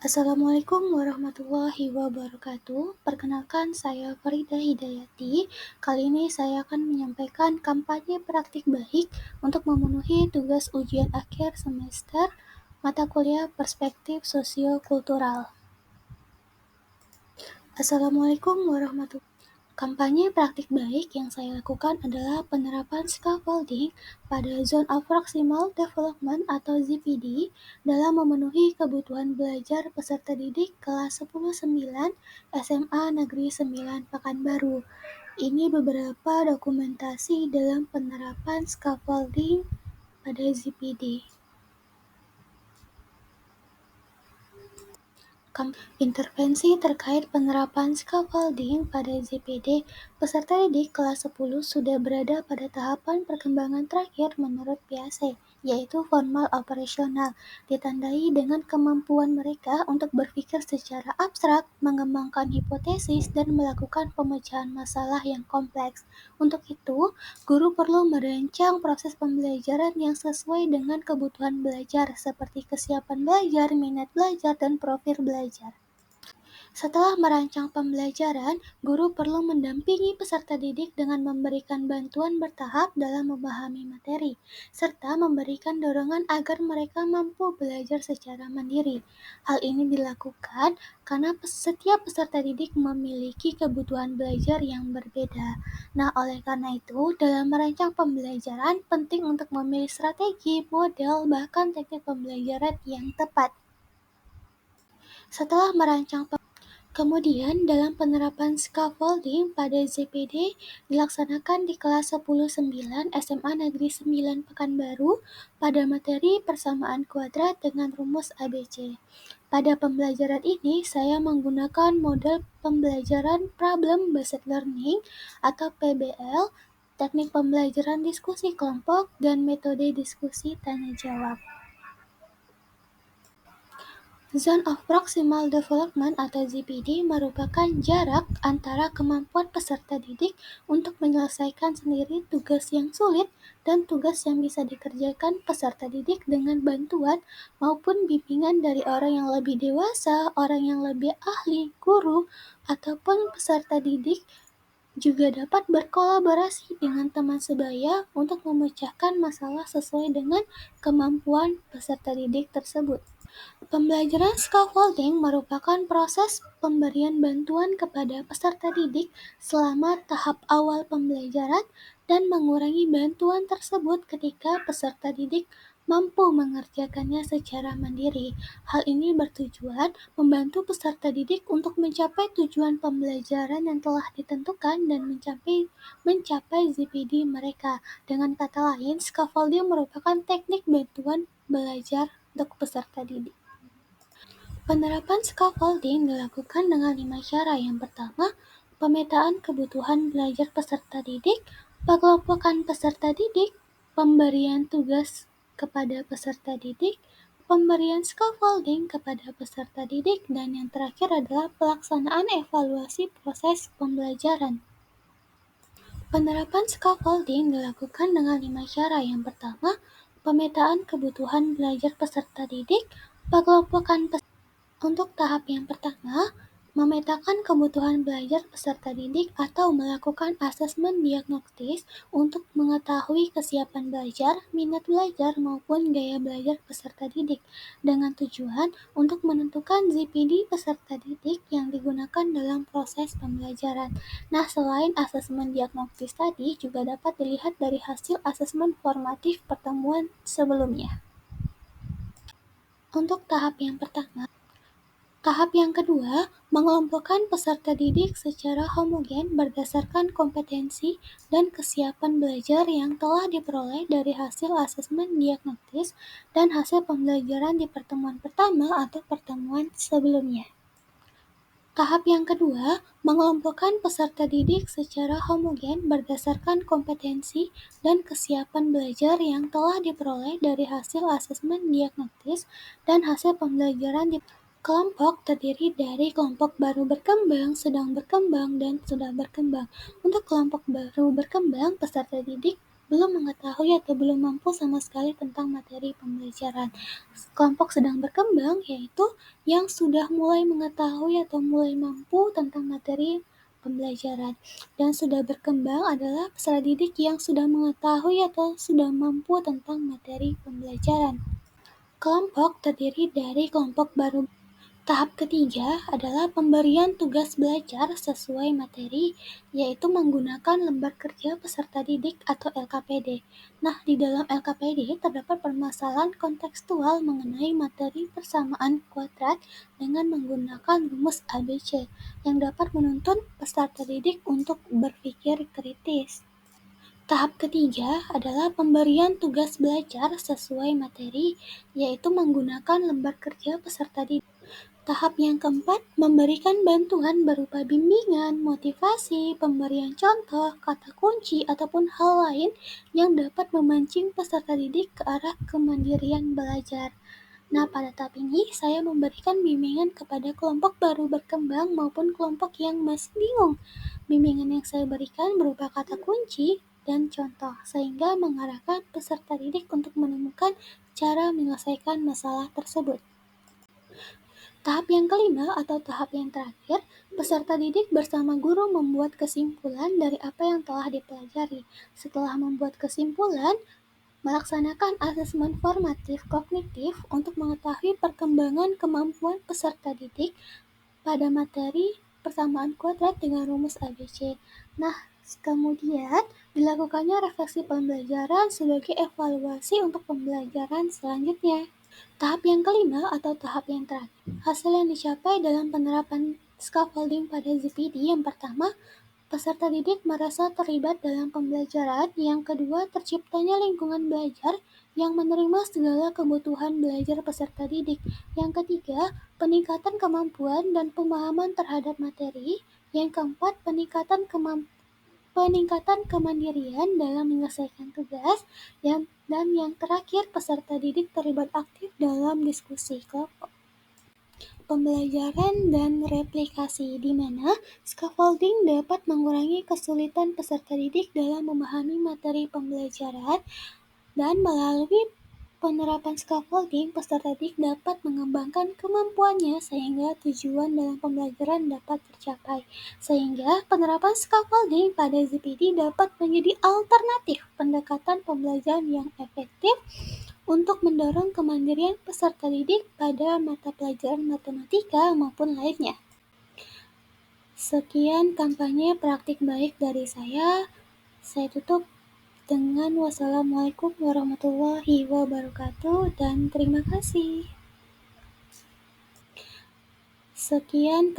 Assalamualaikum warahmatullahi wabarakatuh. Perkenalkan, saya Farida Hidayati. Kali ini saya akan menyampaikan kampanye praktik baik untuk memenuhi tugas ujian akhir semester mata kuliah Perspektif Sosiokultural. Assalamualaikum warahmatullahi wabarakatuh. Kampanye praktik baik yang saya lakukan adalah penerapan scaffolding pada Zone of Proximal Development atau ZPD dalam memenuhi kebutuhan belajar peserta didik kelas 10-9 SMA Negeri 9 Pekanbaru. Ini beberapa dokumentasi dalam penerapan scaffolding pada ZPD. Intervensi terkait penerapan scaffolding pada ZPD, peserta didik kelas 10 sudah berada pada tahapan perkembangan terakhir menurut PAC, yaitu formal operasional, ditandai dengan kemampuan mereka untuk berpikir secara abstrak, mengembangkan hipotesis, dan melakukan pemecahan masalah yang kompleks. Untuk itu, guru perlu merancang proses pembelajaran yang sesuai dengan kebutuhan belajar, seperti kesiapan belajar, minat belajar, dan profil belajar. Setelah merancang pembelajaran, guru perlu mendampingi peserta didik dengan memberikan bantuan bertahap dalam memahami materi, serta memberikan dorongan agar mereka mampu belajar secara mandiri. Hal ini dilakukan karena setiap peserta didik memiliki kebutuhan belajar yang berbeda. Nah, oleh karena itu, dalam merancang pembelajaran, penting untuk memilih strategi, model, bahkan teknik pembelajaran yang tepat. Setelah merancang Kemudian, dalam penerapan scaffolding pada ZPD dilaksanakan di kelas 10-9 SMA Negeri 9 Pekanbaru pada materi persamaan kuadrat dengan rumus ABC. Pada pembelajaran ini, saya menggunakan model pembelajaran Problem Based Learning atau PBL, teknik pembelajaran diskusi kelompok, dan metode diskusi tanya jawab. Zone of Proximal Development atau ZPD merupakan jarak antara kemampuan peserta didik untuk menyelesaikan sendiri tugas yang sulit dan tugas yang bisa dikerjakan peserta didik dengan bantuan maupun bimbingan dari orang yang lebih dewasa, orang yang lebih ahli, guru, ataupun peserta didik juga dapat berkolaborasi dengan teman sebaya untuk memecahkan masalah sesuai dengan kemampuan peserta didik tersebut. Pembelajaran scaffolding merupakan proses pemberian bantuan kepada peserta didik selama tahap awal pembelajaran dan mengurangi bantuan tersebut ketika peserta didik mampu mengerjakannya secara mandiri. Hal ini bertujuan membantu peserta didik untuk mencapai tujuan pembelajaran yang telah ditentukan dan mencapai ZPD mereka. Dengan kata lain, scaffolding merupakan teknik bantuan belajar untuk peserta didik. Penerapan scaffolding dilakukan dengan 5 cara. Yang pertama, pemetaan kebutuhan belajar peserta didik, pengelompokan peserta didik, pemberian tugas kepada peserta didik, pemberian scaffolding kepada peserta didik, dan yang terakhir adalah pelaksanaan evaluasi proses pembelajaran. Penerapan scaffolding dilakukan dengan 5 cara. Yang pertama, pemetaan kebutuhan belajar peserta didik, pengelompokan Untuk tahap yang pertama, memetakan kebutuhan belajar peserta didik atau melakukan asesmen diagnostis untuk mengetahui kesiapan belajar, minat belajar, maupun gaya belajar peserta didik, dengan tujuan untuk menentukan ZPD peserta didik yang digunakan dalam proses pembelajaran. Nah, selain asesmen diagnostis tadi, juga dapat dilihat dari hasil asesmen formatif pertemuan sebelumnya. Untuk tahap yang pertama, Tahap yang kedua, mengelompokkan peserta didik secara homogen berdasarkan kompetensi dan kesiapan belajar yang telah diperoleh dari hasil asesmen diagnostis dan hasil pembelajaran di pertemuan pertama atau pertemuan sebelumnya. Tahap yang kedua, mengelompokkan peserta didik secara homogen berdasarkan kompetensi dan kesiapan belajar yang telah diperoleh dari hasil asesmen diagnostis dan hasil pembelajaran di Kelompok terdiri dari kelompok baru berkembang, sedang berkembang, dan sudah berkembang. Untuk kelompok baru berkembang, peserta didik belum mengetahui atau belum mampu sama sekali tentang materi pembelajaran. Kelompok sedang berkembang yaitu yang sudah mulai mengetahui atau mulai mampu tentang materi pembelajaran. Dan sudah berkembang adalah peserta didik yang sudah mengetahui atau sudah mampu tentang materi pembelajaran. Kelompok terdiri dari kelompok baru. Tahap ketiga adalah pemberian tugas belajar sesuai materi, yaitu menggunakan lembar kerja peserta didik atau LKPD. Nah, di dalam LKPD terdapat permasalahan kontekstual mengenai materi persamaan kuadrat dengan menggunakan rumus ABC yang dapat menuntun peserta didik untuk berpikir kritis. Tahap ketiga adalah pemberian tugas belajar sesuai materi, yaitu menggunakan lembar kerja peserta didik. Tahap yang keempat, memberikan bantuan berupa bimbingan, motivasi, pemberian contoh, kata kunci, ataupun hal lain yang dapat memancing peserta didik ke arah kemandirian belajar. Nah, pada tahap ini, saya memberikan bimbingan kepada kelompok baru berkembang maupun kelompok yang masih bingung. Bimbingan yang saya berikan berupa kata kunci dan contoh, sehingga mengarahkan peserta didik untuk menemukan cara menyelesaikan masalah tersebut. Tahap yang kelima atau tahap yang terakhir, peserta didik bersama guru membuat kesimpulan dari apa yang telah dipelajari. Setelah membuat kesimpulan, melaksanakan asesmen formatif kognitif untuk mengetahui perkembangan kemampuan peserta didik pada materi persamaan kuadrat dengan rumus ABC. Nah, kemudian dilakukannya refleksi pembelajaran sebagai evaluasi untuk pembelajaran selanjutnya. Tahap yang kelima atau tahap yang terakhir, hasil yang dicapai dalam penerapan scaffolding pada ZPD yang pertama, peserta didik merasa terlibat dalam pembelajaran. Yang kedua, terciptanya lingkungan belajar yang menerima segala kebutuhan belajar peserta didik. Yang ketiga, peningkatan kemampuan dan pemahaman terhadap materi. Yang keempat, peningkatan kemandirian dalam menyelesaikan tugas. Dan yang terakhir, peserta didik terlibat aktif dalam diskusi kelompok. Pembelajaran dan replikasi, di mana scaffolding dapat mengurangi kesulitan peserta didik dalam memahami materi pembelajaran, dan melalui penerapan scaffolding, peserta didik dapat mengembangkan kemampuannya sehingga tujuan dalam pembelajaran dapat tercapai. Sehingga penerapan scaffolding pada ZPD dapat menjadi alternatif pendekatan pembelajaran yang efektif untuk mendorong kemandirian peserta didik pada mata pelajaran matematika maupun lainnya. Sekian kampanye praktik baik dari saya. Saya tutup dengan wassalamualaikum warahmatullahi wabarakatuh dan terima kasih. Sekian